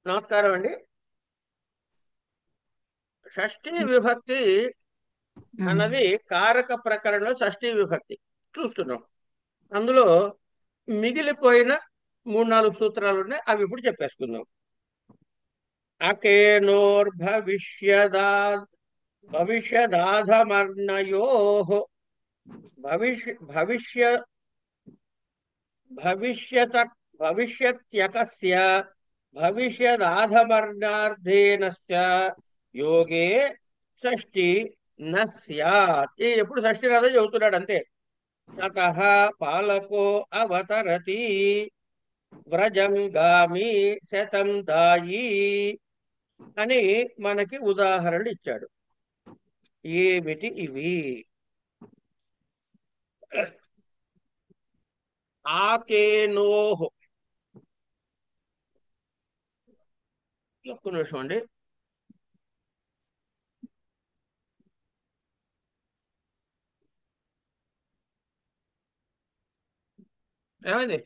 నమస్కారం అండి. షష్ఠీ విభక్తి ఆ, అన్నది కారక ప్రకరణలో షష్ఠీ విభక్తి చూస్తున్నాం. అందులో మిగిలిపోయిన మూడు నాలుగు సూత్రాలు ఉన్నాయి, అవి ఇప్పుడు చెప్పేసుకుందాం. అకేనోర్భవిష్యదా భవిష్యదాధమర్ణయో భవిష్య భవిష్యత భవిష్యత్యకస్య భవిష్యదాధమర్ణార్థేనస్య యోగే షష్ఠి న స్యాత్. ఎప్పుడు షష్ఠి రాదో చెబుతున్నాడు అంతే. సతః పాలకో అవతరతి వ్రజంగామి శతం దాయి అని మనకి ఉదాహరణలు ఇచ్చాడు. ఏమిటి ఇవి? ఆకేనోహ్, ఒక్క నిమిషం అండి. ఏమైంది?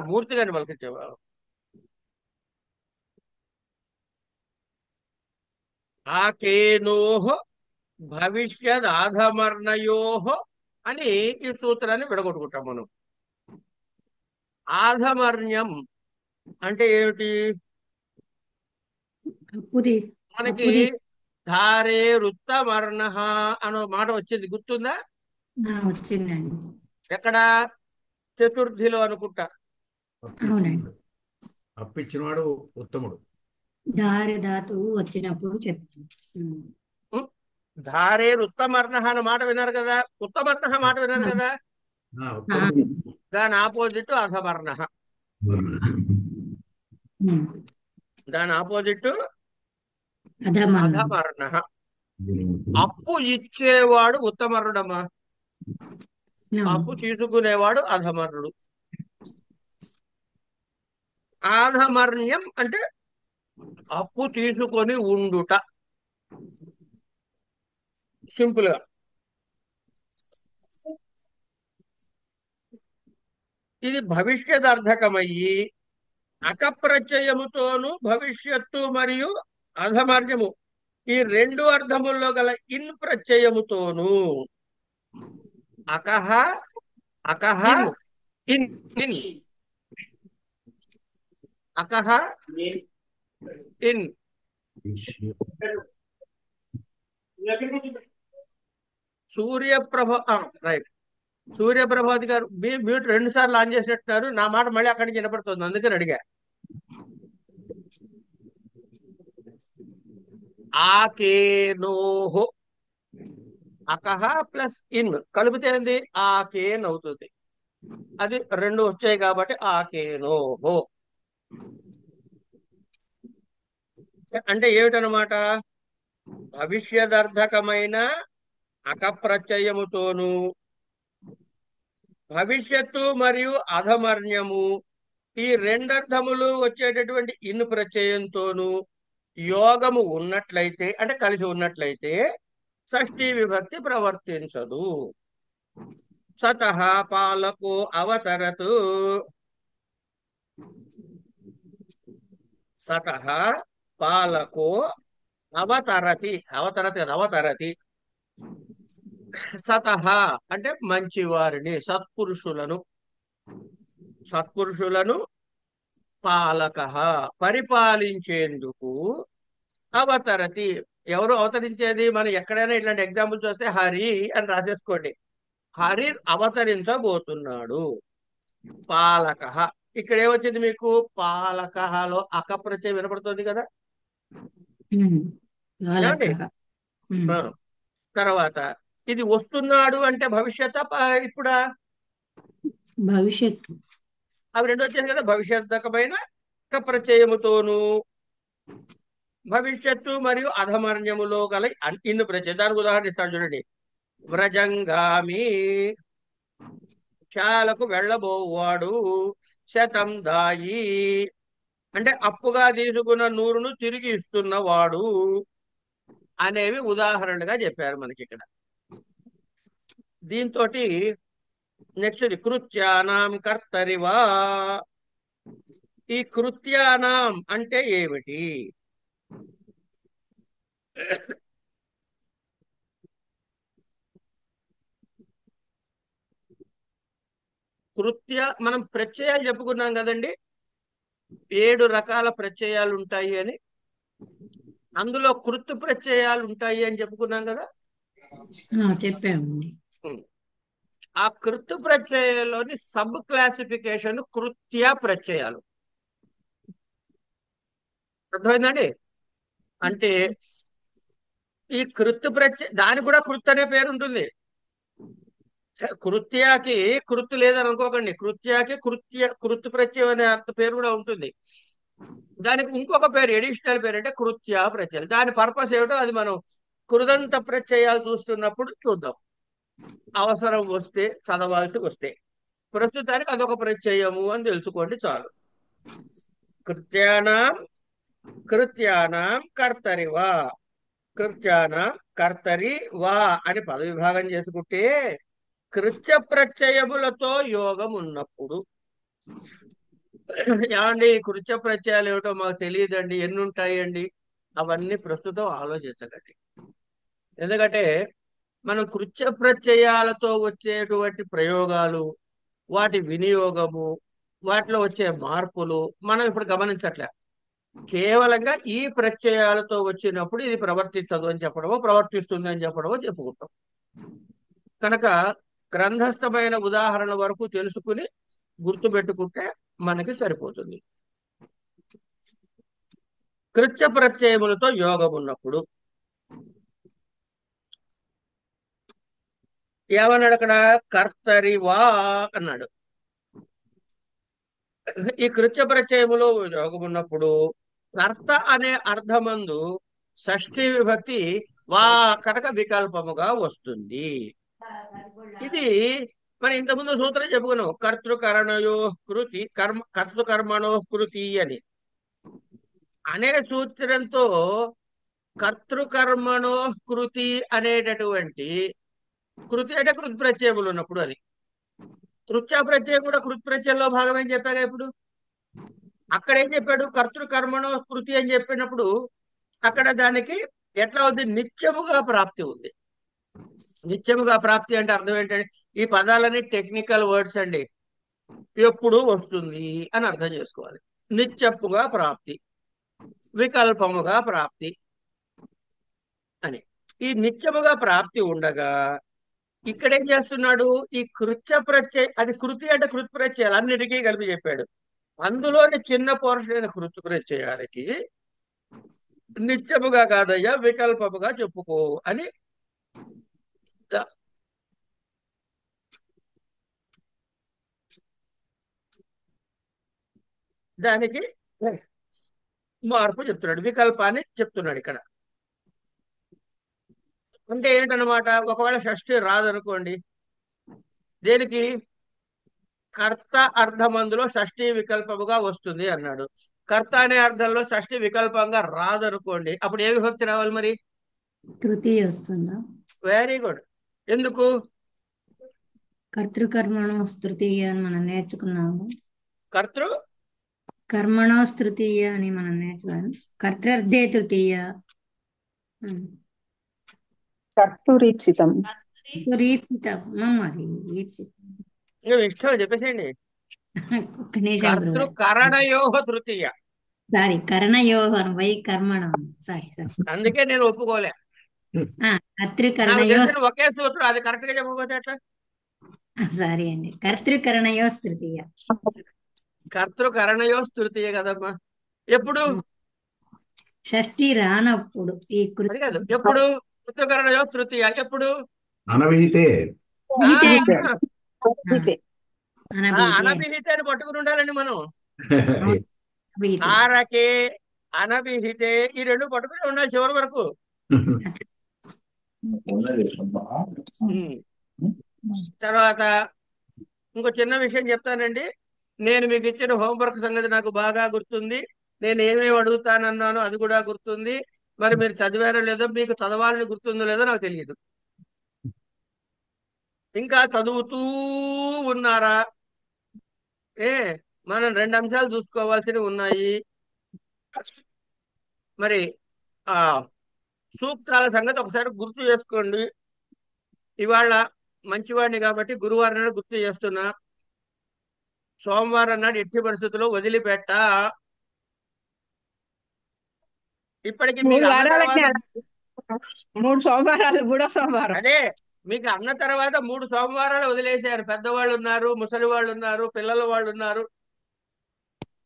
మూర్తి గారిని పలికించేవారు. ఆకేనోహ్ భవిష్యదాధమర్ణయోహ అని ఈ సూత్రాన్ని విడగొట్టుకుంటాం మనం. ఆధమర్ణ్యం అంటే ఏమిటి? అప్పు తీ మనకి అప్పు తీసి ధారే రుత్తమర్ణ అనో మాట వచ్చింది, గుర్తుందా? వచ్చిందండి. ఎక్కడ? చతుర్థిలో అనుకుంటా. అవునండి. అప్పిచ్చినవాడు ఉత్తముడు. దారి ధాతువు వచ్చినప్పుడు చెప్తాను. ఉం? ధారే రుత్తమర్ణ అన్న మాట విన్నారు కదా, ఉత్తమర్ణ మాట విన్నారు కదా. ఉత్తముడు. దాని ఆపోజిట్ అధమర్ణ. దాని ఆపోజిట్ అధమన్నం. అధమర్ణ. అప్పు ఇచ్చేవాడు ఉత్తమరుడమ్మా, అప్పు తీసుకునేవాడు అధమరుడు. ఆధమర్ణ్యం అంటే అప్పు తీసుకొని ఉండుట, సింపుల్ గా. ఇది భవిష్యదర్థకమయ్యి అకప్రత్యయముతోను భవిష్యత్తు మరియు అధమర్ణ్యము ఈ రెండు అర్థముల్లో గల ఇన్ ప్రత్యయముతోను అకహ అకహ ఇన్ ఇన్ అకహ ఇన్. సూర్యప్రభ, రైట్. సూర్యప్రభాతి గారు మీ మ్యూట్ 2 సార్లు ఆన్ చేసినట్టున్నారు. నా మాట మళ్ళీ అక్కడి నుంచి వినపడుతుంది, అందుకని అడిగా. ఆకేనోహో, అకహ ప్లస్ ఇన్ కలిపితే ఏంది? ఆకేన్ అవుతుంది. అది రెండు వచ్చాయి కాబట్టి ఆకేనోహో అంటే ఏమిటనమాట? భవిష్యదర్థకమైన అకప్రత్యయముతోను భవిష్యత్తు మరియు అధమర్ణ్యము ఈ రెండర్థములు వచ్చేటటువంటి ఇన్ ప్రత్యయంతోను యోగము ఉన్నట్లయితే, అంటే కలిసి ఉన్నట్లయితే షష్ఠీ విభక్తి ప్రవర్తించదు. సతః పాలకో అవతరతు. సతః పాలకో అవతరతి, అవతరతి అవతరతి. సతః అంటే మంచివారిని, సత్పురుషులను, సత్పురుషులను పాలక పరిపాలించేందుకు అవతరతి. ఎవరు అవతరించేది? మనం ఎక్కడైనా ఇట్లాంటి ఎగ్జాంపుల్స్ వస్తే హరి అని రాసేసుకోండి. హరి అవతరించబోతున్నాడు. పాలక. ఇక్కడ ఏమొచ్చింది మీకు? పాలకలో అకప్రత్యయం వినపడుతుంది కదా. ఏమండి? ఆ. తర్వాత ఇది వస్తున్నాడు అంటే భవిష్యత్ ఇప్పుడా? భవిష్యత్తు. అవి రెండు వచ్చాయి కదా. భవిష్యత్తకమైన ప్రత్యయముతోను భవిష్యత్తు మరియు అధమర్ణ్యములో గల ఇన్ని ప్రత్యయం. దానికి ఉదాహరణ ఇస్తాడు చూడండి. వ్రజంగామి, చాలకు వెళ్ళబోవాడు. శతం దాయి అంటే అప్పుగా తీసుకున్న నూరును తిరిగి ఇస్తున్నవాడు అనేవి ఉదాహరణగా చెప్పారు మనకి ఇక్కడ. దీంతో నెక్స్ట్ కృత్యానాం కర్తరివా ఈ కృత్యానాం అంటే ఏమిటి? మనం ప్రత్యయాలు చెప్పుకున్నాం కదండి, 7 రకాల ప్రత్యయాలు ఉంటాయి అని. అందులో కృత్ ప్రత్యయాలు ఉంటాయి అని చెప్పుకున్నాం కదా. చెప్పామండి. ఆ కృత్ ప్రత్యయంలోని సబ్ క్లాసిఫికేషన్ కృత్య ప్రత్యయాలు. అర్థమైందండి? అంటే ఈ కృత్ ప్రత్యయ, దానికి కూడా కృత్ అనే పేరు ఉంటుంది. కృత్యాకి కృత్ లేదని అనుకోకండి, కృత్యాకి కృత్ ప్రత్యయం అనే అర్థ పేరు కూడా ఉంటుంది. దానికి ఇంకొక పేరు, ఎడిషనల్ పేరు, అంటే కృత్య ప్రత్యయం. దాని పర్పస్ ఏమిటో అది మనం కృదంత ప్రత్యయాలు చూస్తున్నప్పుడు చూద్దాం, అవసరం వస్తే, చదవాల్సి వస్తే. ప్రస్తుతానికి అదొక ప్రత్యయము అని తెలుసుకోండి చాలు. కృత్యానాం కృత్యానాం కర్తరి వా, కృత్యానాం కర్తరి వా అని పద విభాగం చేసుకుంటే కృత్య ప్రత్యయములతో యోగం ఉన్నప్పుడు. ఏమండి, కృత్య ప్రత్యయాలు ఏమిటో మాకు తెలియదండి, ఎన్ని ఉంటాయండి? అవన్నీ ప్రస్తుతం ఆలోచించకండి. ఎందుకంటే మనం కృత్య ప్రత్యయాలతో వచ్చేటువంటి ప్రయోగాలు, వాటి వినియోగము, వాటిలో వచ్చే మార్పులు మనం ఇప్పుడు గమనించట్లే. కేవలంగా ఈ ప్రత్యయాలతో వచ్చినప్పుడు ఇది ప్రవర్తించదు అని చెప్పడమో, ప్రవర్తిస్తుంది అని చెప్పడమో చెప్పుకుంటాం. కనుక గ్రంథస్థమైన ఉదాహరణ వరకు తెలుసుకుని గుర్తుపెట్టుకుంటే మనకి సరిపోతుంది. కృత్య ప్రత్యయములతో యోగం ఉన్నప్పుడు ఏమన్నాడు అక్కడ? కర్తరి వా అన్నాడు. ఈ కృత్య ప్రత్యయములో యోగం ఉన్నప్పుడు కర్త అనే అర్థమందు షష్ఠీ విభక్తి వా కనుక వికల్పముగా వస్తుంది. ఇది మనం ఇంతకుముందు సూత్రం చెప్పుకున్నాం, కర్తృకరణయో కృతి కర్తృకర్మణో కృతి అని అనే సూత్రంతో కర్తృకర్మణో కృతి అనేటటువంటి, కృతి అంటే కృత్ ప్రత్యయములు ఉన్నప్పుడు అని. కృత్య ప్రత్యయం కూడా కృత్ ప్రత్యయంలో భాగం అని చెప్పాగా. ఇప్పుడు అక్కడ ఏం చెప్పాడు? కర్తృకర్మణో కృతి అని చెప్పినప్పుడు అక్కడ దానికి ఎట్లా ఉంది? నిత్యముగా ప్రాప్తి ఉంది. నిత్యముగా ప్రాప్తి అంటే అర్థం ఏంటంటే, ఈ పదాలని టెక్నికల్ వర్డ్స్ అండి, ఎప్పుడు వస్తుంది అని అర్థం చేసుకోవాలి. నిత్యపుగా ప్రాప్తి, వికల్పముగా ప్రాప్తి అని. ఈ నిత్యముగా ప్రాప్తి ఉండగా ఇక్కడ ఏం చేస్తున్నాడు? ఈ కృత్య ప్రత్యయ, అది కృతి అంటే కృత్ ప్రత్యయాలు అన్నిటికీ కలిపి చెప్పాడు. అందులోని చిన్న పోర్షన్ అయిన కృత్ ప్రత్యయాలకి నిత్యముగా కాదయ్యా, వికల్పముగా చెప్పుకో అని దానికి మార్పు చెప్తున్నాడు, వికల్పాన్ని చెప్తున్నాడు ఇక్కడ. అంటే ఏంటన్నమాట? ఒకవేళ షష్ఠి రాదనుకోండి, దేనికి? కర్త అర్థమందులో షష్ఠి వికల్పముగా వస్తుంది అన్నాడు. కర్త అనే అర్థంలో షష్ఠి వికల్పంగా రాదనుకోండి, అప్పుడు ఏ విభక్తి రావాలి మరి? తృతీయ వస్తుందా? Very good. ఎందుకు? కర్తృకర్మణో తృతీయ అని మనం నేర్చుకున్నాము. కర్తృ కర్మణో తృతీయ అని మనం నేర్చుకున్నాము. కర్తృర్థే తృతీయ, కర్తృరీప్సితం. అది ఇంకా ఇష్టం చెప్పేసేయండి. ఒక్క నిమిషం. కర్తృ కరణయో తృతీయ. సారీ, కరణయోహం వై కర్మణం. సారీ. అందుకే నేను ఒప్పుకోలే. కర్తృకరణయో, ఒకే సూత్రం, అది కరెక్ట్ గా చెప్పకపోతే ఎట్లా? సారీ అండి, కర్తృకరణయో తృతీయ. కర్తృకరణయో తృతీయ కదమ్మా. ఎప్పుడు? షష్ఠి రానప్పుడు. ఈ అది కాదు, ఎప్పుడు? కర్తృకరణయో తృతీయ ఎప్పుడు? అనవిహితే. అనభిహితే అని పట్టుకుని ఉండాలండి మనం. ఆరకే అనభిహితే ఈ రెండు పట్టుకుని ఉండాలి చివరి వరకు. తర్వాత ఇంకో చిన్న విషయం చెప్తానండి. నేను మీకు ఇచ్చిన హోంవర్క్ సంగతి నాకు బాగా గుర్తుంది. నేను ఏమేమి అడుగుతానన్నానో అది కూడా గుర్తుంది. మరి మీరు చదివారో లేదో, మీకు చదవాలని గుర్తుందో లేదో నాకు తెలియదు. ఇంకా చదువుతూ ఉన్నారా? మనం రెండు అంశాలు చూసుకోవాల్సినవి ఉన్నాయి. మరి ఆ సూక్తాల సంగతి ఒకసారి గుర్తు చేసుకోండి. ఇవాళ మంచివాడిని కాబట్టి గురువారం నాడు గుర్తు చేస్తున్నా. సోమవారం నాడు ఎట్టి పరిస్థితుల్లో వదిలిపెట్ట. ఇప్పటికి మూడు మీకు అన్న వారాలకి తర్వాత 3 సోమవారాలు, 3వ సోమవారం. అదే మీకు అన్న తర్వాత 3 సోమవారాలు వదిలేశారు. పెద్దవాళ్ళు ఉన్నారు, ముసలి వాళ్ళు ఉన్నారు, పిల్లల వాళ్ళు ఉన్నారు.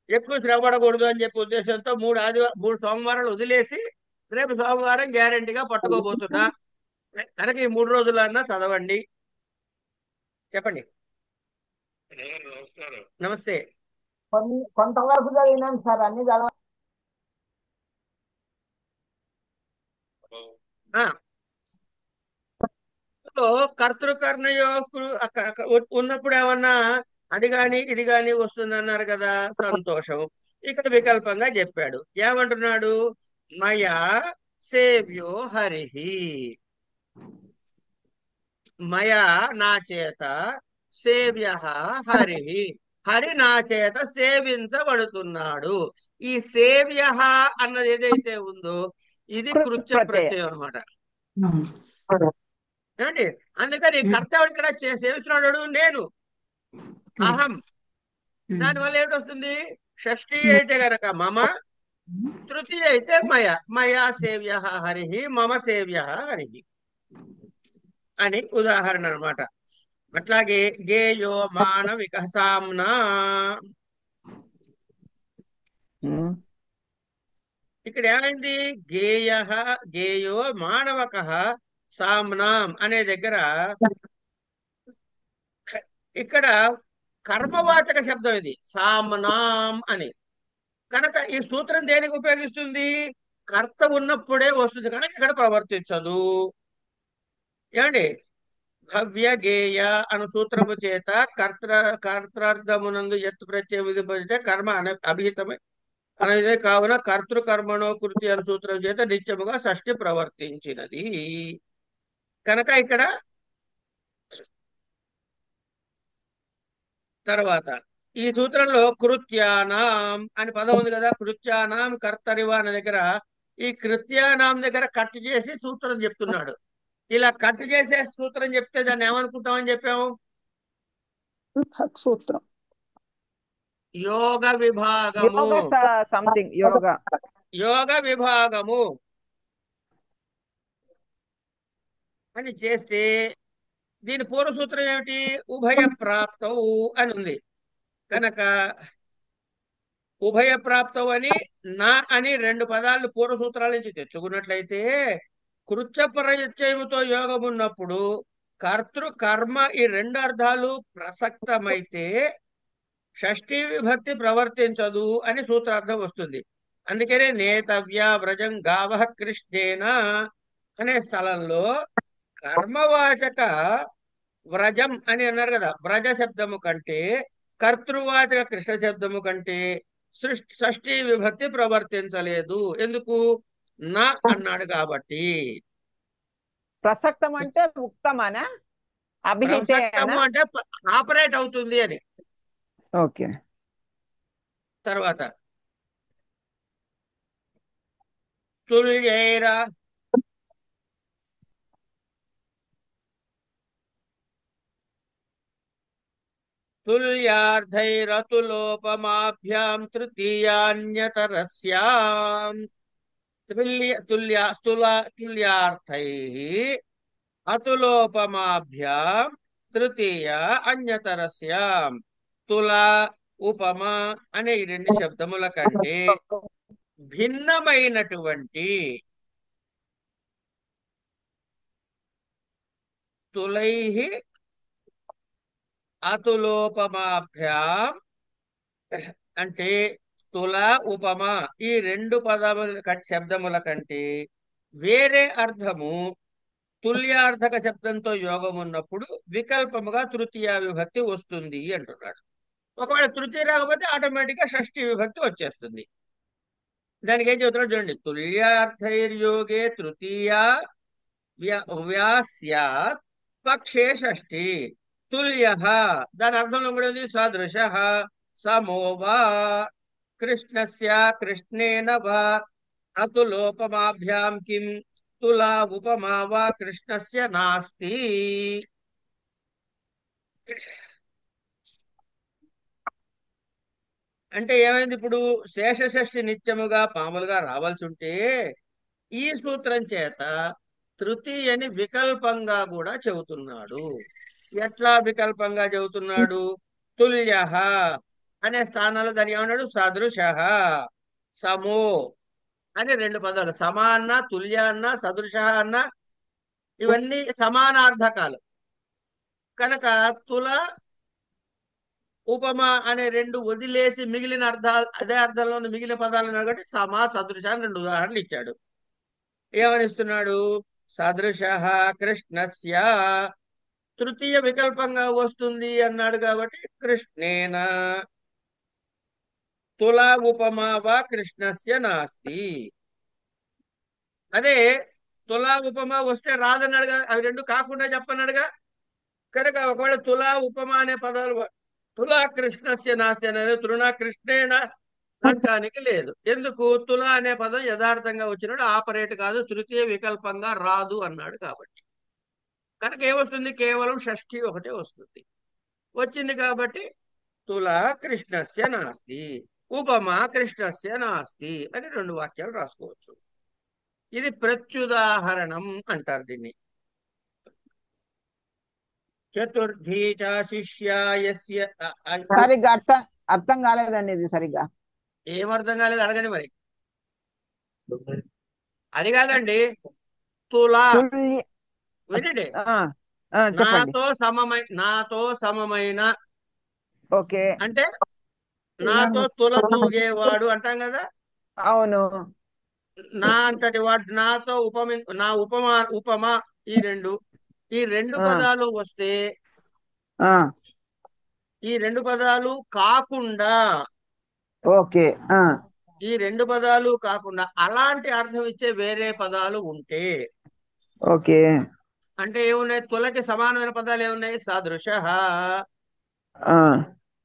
ఎక్కువ శ్రమ పడకూడదు అని చెప్పే ఉద్దేశంతో 3 సోమవారాలు వదిలేసి రేపు సోమవారం గ్యారెంటీగా పట్టుకోబోతున్నా. కనుక ఈ 3 రోజులన్నా చదవండి. చెప్పండి. నమస్తే. కొంతవరకు చదివినాను సార్, అన్ని చదవ ఆ, సో కర్తృకర్ణయో ఉన్నప్పుడు ఏమన్నా అది గాని ఇది గాని వస్తుంది అన్నారు కదా, సంతోషం. ఇక్కడ వికల్పంగా చెప్పాడు. ఏమంటున్నాడు? మయా సేవ్యో హరిహి. మయా నా చేత, సేవ్య హరిహి, హరి నా చేత సేవించబడుతున్నాడు. ఈ సేవ్య అన్నది ఏదైతే ఉందో ఇది కృత్ కృత్య ప్రత్యయం. ప్రత్యయం అనమాట. ఏమండి? అందుకని కర్త ఇక్కడ సేవిస్తున్నాడు నేను, అహం. దానివల్ల ఏమిటి వస్తుంది? షష్ఠి అయితే గనక మమ, తృతీయ అయితే మయ. మయా సేవ్య హరిహి, మమ సేవ్య హరిహి అని ఉదాహరణ అన్నమాట. అట్లాగే గేయో మానవిక సామ్నా. ఇక్కడ ఏమైంది? గేయో మానవక సామ్నాం అనే దగ్గర ఇక్కడ కర్మవాచక శబ్దం ఇది, సామ్నాం అని. కనుక ఈ సూత్రం దేనికి ఉపయోగిస్తుంది? కర్త ఉన్నప్పుడే వస్తుంది కనుక ఇక్కడ ప్రవర్తించదు. ఏమండి? భవ్య గేయ అను సూత్రము చేత కర్తార్థమునందు ఎత్తు ప్రత్యయం విధింపజేస్తే కర్మ అభిహితమై అనేది కావున కర్తృకర్మణో కృతి అను సూత్రం చేత నిత్యముగా షష్ఠి ప్రవర్తించినది. కనుక ఇక్కడ తర్వాత ఈ సూత్రంలో కృత్యానాం అని పదం ఉంది కదా, కృత్యానాం కర్తరివా అనే దగ్గర ఈ కృత్యానాం దగ్గర కట్ చేసి సూత్రం చెప్తున్నాడు. ఇలా కట్ చేసే సూత్రం చెప్తే దాన్ని ఏమనుకుంటామని చెప్పాము? సూత్రం. యోగ విభాగము. సంథింగ్ యోగ విభాగము అని చేస్తే దీని పూర్వ సూత్రం ఏమిటి? ఉభయ ప్రాప్తౌ అని ఉంది కనుక ఉభయ ప్రాప్తౌ అని నా అని 2 పదాలను పూర్వ సూత్రాల నుంచి తెచ్చుకున్నట్లయితే కృత్య ప్రత్యయముతో యోగం ఉన్నప్పుడు కర్తృ కర్మ ఈ 2 అర్థాలు ప్రసక్తమైతే షష్ఠీ విభక్తి ప్రవర్తించదు అని సూత్రార్థం వస్తుంది. అందుకనే నేతవ్య వ్రజం గావ కృష్ణేన అనే స్థలంలో కర్మవాచక వ్రజం అని అన్నారు కదా, వ్రజ శబ్దము కంటే కర్తృవాచక కృష్ణ శబ్దము కంటే షష్ఠీ విభక్తి ప్రవర్తించలేదు. ఎందుకు? నా అన్నాడు కాబట్టి. ప్రసక్తం అంటే ఉక్తమానా, అభిహితే ప్రసక్తము అంటే ఆపరేట్ అవుతుంది అని. ఓకే. తర్వాత తుల్యైరా తుల్యార్థైరతులోపమాభ్యాం తృతీయాన్యతరస్యాం. తుల్యార్థైః అతులోపమాభ్యాం తృతీయ అన్యతరస్యాం. తుల ఉపమ అనే ఈ 2 శబ్దముల కంటే భిన్నమైనటువంటి తులైః అతులోపమాభ్యాం అంటే తుల ఉపమ ఈ 2 శబ్దముల కంటే వేరే అర్థము తుల్యార్థక శబ్దంతో యోగం ఉన్నప్పుడు వికల్పముగా తృతీయ విభక్తి వస్తుంది అంటున్నాడు. ఒకవేళ తృతీయ రాకపోతే ఆటోమేటిక్ గా షష్ఠీ విభక్తి వచ్చేస్తుంది. దానికి ఏం చెబుతున్నాడు చూడండి. తుల్యార్థైర్యోగే తృతీయ వ్యాస్యాత్ పక్షే షష్ఠి తుల్య. దాని అర్థంలో కూడా ఉంది సదృశ సమో వా కృష్ణస్య కృష్ణేన వా అతులోపమాభ్యాం కిం తులా ఉపమా వా కృష్ణస్య నాస్తి. అంటే ఏమైంది ఇప్పుడు? శేషషష్ఠి నిత్యముగా పాములుగా రావాల్సి ఉంటే ఈ సూత్రం చేత తృతీయని వికల్పంగా కూడా చెబుతున్నాడు. ఎట్లా వికల్పంగా చెబుతున్నాడు? తుల్య అనే స్థానంలో దాని ఏమన్నాడు? సదృశ, సమో అని రెండు పదాలు. సమ అన్న, తుల్య అన్న, సదృశ అన్న ఇవన్నీ సమానార్థకాలు కనుక తుల ఉపమ అనే రెండు వదిలేసి మిగిలిన అర్థాలు అదే అర్థంలో ఉన్న మిగిలిన పదాలను కాబట్టి సమ సదృశ అని రెండు ఉదాహరణలు ఇచ్చాడు. ఏమని ఇస్తున్నాడు? సదృశ కృష్ణస్య తృతీయ వికల్పంగా వస్తుంది అన్నాడు కాబట్టి కృష్ణేన తులా ఉపమా వా కృష్ణస్య నాస్తి. అదే తులా ఉపమా వస్తే రాదన్నాడుగా, అవి రెండు కాకుండా చెప్పన్నాడుగా. కనుక ఒకవేళ తులా ఉపమా అనే పదాలు తులా కృష్ణస్య నాస్తి అనేది తృణ కృష్ణేన అనటానికి లేదు. ఎందుకు? తుల అనే పదం యథార్థంగా వచ్చినాడు, ఆపరేట్ కాదు, తృతీయ వికల్పంగా రాదు అన్నాడు కాబట్టి. కనుక ఏమొస్తుంది? కేవలం షష్ఠి ఒకటే వస్తుంది. వచ్చింది కాబట్టి తుల కృష్ణస్య నాస్తి, ఉపమా కృష్ణస్య నాస్తి అని రెండు వాక్యాలు రాసుకోవచ్చు. ఇది ప్రత్యుదాహరణం అంటారు దీన్ని. చతుర్థీ చ శిష్యాయస్య సరిగ్గా అర్థం కాలేదండి ఇది సరిగ్గా. ఏమర్థం కాలేదు అడగండి మరి. అది కాదండి, తులా తుల్య వినండి. చెప్పండి. నాతో సమమైన ఓకే. అంటే నాతో తుల తూగేవాడు అంటాం కదా. అవును. నా అంతటి వాడు, నాతో నా ఉపమా ఈ రెండు పదాలు వస్తే ఈ రెండు పదాలు కాకుండా ఓకే. ఈ రెండు పదాలు కాకుండా అలాంటి అర్థం ఇచ్చే వేరే పదాలు ఉంటే ఓకే. అంటే ఏమున్నాయి? తులకి సమానమైన పదాలు ఏమున్నాయి? సదృశ,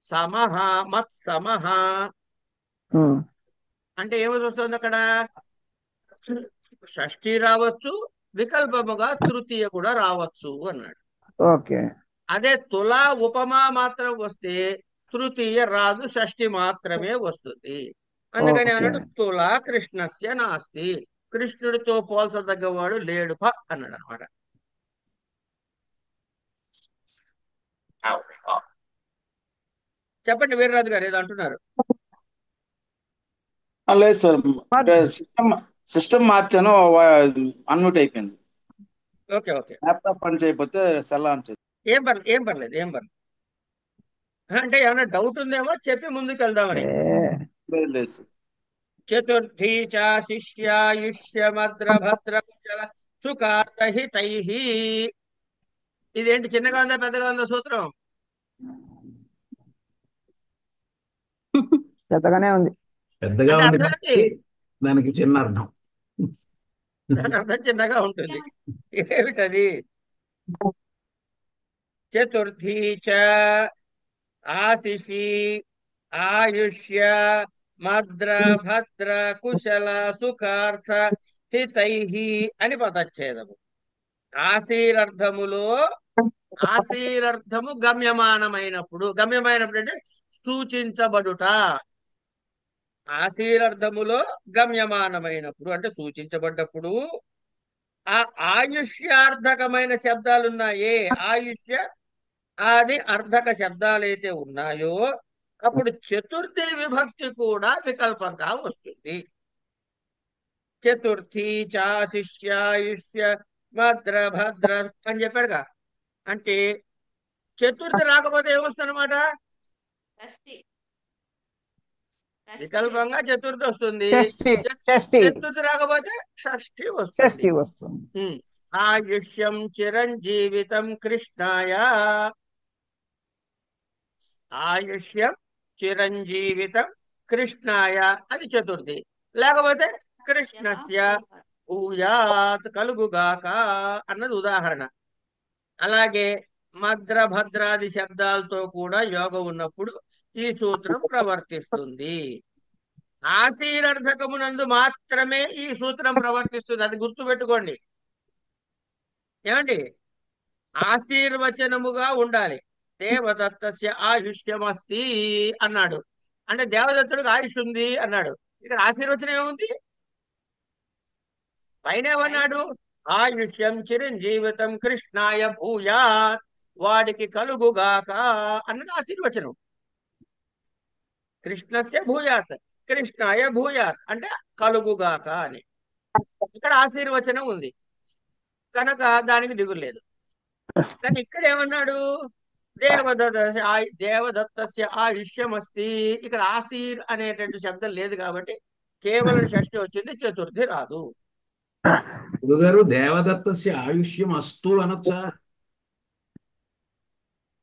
సమహ, మత్సమహ అంటే ఏమని వస్తుంది అక్కడ? షష్ఠి రావచ్చు, వికల్పముగా తృతీయ కూడా రావచ్చు అన్నాడు. ఓకే. అదే తులా ఉపమా మాత్రం వస్తే తృతీయ రాదు, షష్ఠి మాత్రమే వస్తుంది. అందుకని అన్నాడు తులా కృష్ణస్య నాస్తి, కృష్ణుడితో పోల్చదగ్గవాడు లేడు అన్నాడు అనమాట. చెప్పండి వీర్రాజు గారు, ఏదో అంటున్నారు. లేదు సార్, సిస్టమ్ మార్చాను, అన్మ్యూట్ అయిపోయింది. ఓకే ఓకే, ల్యాప్టాప్ పని చేయకపోతే సెల్ ఆన్ చేసి. ఏం పర్లేదు. అంటే ఏమైనా డౌట్ ఉందేమో చెప్పి ముందుకు వెళ్దామని. లేదు సార్. చతుర్థీ చ శిష్యాయుష్యమద్ర భద్ర కుశల సుఖార్తహితై. ఇదేంటి, చిన్నగా ఉందా పెద్దగా ఉందా సూత్రం? పెద్దగానే ఉంది. పెద్దగా అంటే ఉంది అర్థం ఏంటి? దానికి చిన్న అర్థం. దాని అర్థం చిన్నగా ఉంటుంది. ఏమిటది? చతుర్థీ చ ఆశిషి ఆయుష్య మద్ర భద్ర కుశల సుఖార్థ హితై అని పదచ్ఛేదము. ఆశీరర్థము గమ్యమానమైనప్పుడు అంటే సూచించబడుట. ఆశీరర్థములో గమ్యమానమైనప్పుడు అంటే సూచించబడ్డప్పుడు ఆ ఆయుష్యార్థకమైన శబ్దాలున్నాయే, ఆయుష్య ఆది అర్థక శబ్దాలైతే ఉన్నాయో అప్పుడు చతుర్థి విభక్తి కూడా వికల్పంగా వస్తుంది. చతుర్థి చ శిష్యాయుష్య భద్ర భద్ర అని చెప్పాడుగా. అంటే చతుర్థి రాకపోతే ఏమొస్తుందన్నమాట? వికల్పంగా చతుర్థి వస్తుంది. చతుర్థి రాకపోతే షష్ఠి వస్తుంది. ఆయుష్యం చిరంజీవితం కృష్ణాయ, ఆయుష్యం చిరంజీవితం కృష్ణాయ అది చతుర్థి. లేకపోతే కృష్ణస్య భూయాత్ కలుగుగాక అన్నది ఉదాహరణ. అలాగే మద్ర భద్రాది శబ్దాలతో కూడా యోగం ఉన్నప్పుడు ఈ సూత్రం ప్రవర్తిస్తుంది. ఆశీరర్థకమునందు మాత్రమే ఈ సూత్రం ప్రవర్తిస్తుంది. అది గుర్తుపెట్టుకోండి. ఏమండి? ఆశీర్వచనముగా ఉండాలి. దేవదత్తస్య ఆయుష్యమస్తి అన్నాడు అంటే దేవదత్తుడికి ఆయుష్ ఉంది అన్నాడు. ఇక్కడ ఆశీర్వచనం ఏముంది? పైన ఏమన్నాడు? ఆయుష్యం చిరంజీవితం కృష్ణాయ భూయాత్, వాడికి కలుగుగాక అన్నది ఆశీర్వచనం. కృష్ణస్య భూయాత్, కృష్ణాయ భూయాత్ అంటే కలుగుగాక అని. ఇక్కడ ఆశీర్వచనం ఉంది కనుక దానికి దిగులేదు. కానీ ఇక్కడ ఏమన్నాడు? దేవదత్తస్య ఆయుష్యమస్తి. ఇక్కడ ఆశీర్ అనేటువంటి శబ్దం లేదు కాబట్టి కేవలం షష్ఠి వచ్చింది, చతుర్థి రాదు. గురుగారు దేవదత్తస్య ఆయుష్యం అస్తు అనొచ్చా?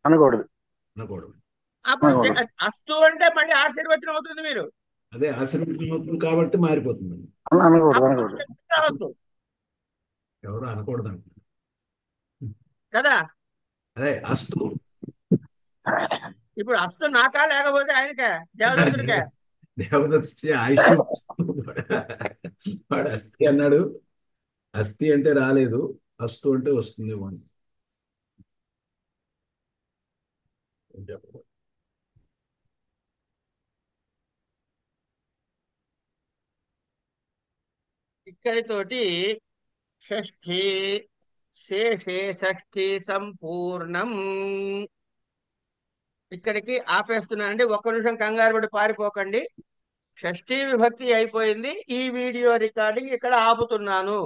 అనకూడదు. అనకూడదు. అప్పుడు అస్తు అంటే మళ్ళీ ఆశీర్వచనం అవుతుంది. మీరు అదే ఆశీర్వచనం అవుతుంది కాబట్టి మారిపోతుంది. అనకూడదు. రావచ్చు ఎవరు అనకూడదు అంటారు కదా. అదే అస్తు. ఇప్పుడు అస్తు నాకా లేకపోతే ఆయనకే, దేవదత్తుడికే. దేవదత్త ఆయుష్యం వాడు అస్థి అన్నాడు. అస్థి అంటే రాలేదు, అస్తు అంటే వస్తుంది. ఇక్కడితోటి షష్ఠి శేషే షష్ఠి సంపూర్ణం. ఇక్కడికి ఆపేస్తున్నానండి. ఒక్క నిమిషం కంగారు పడి పారిపోకండి. షష్ఠీ విభక్తి అయిపోయింది. ఈ వీడియో రికార్డింగ్ ఇక్కడ ఆపుతున్నాను.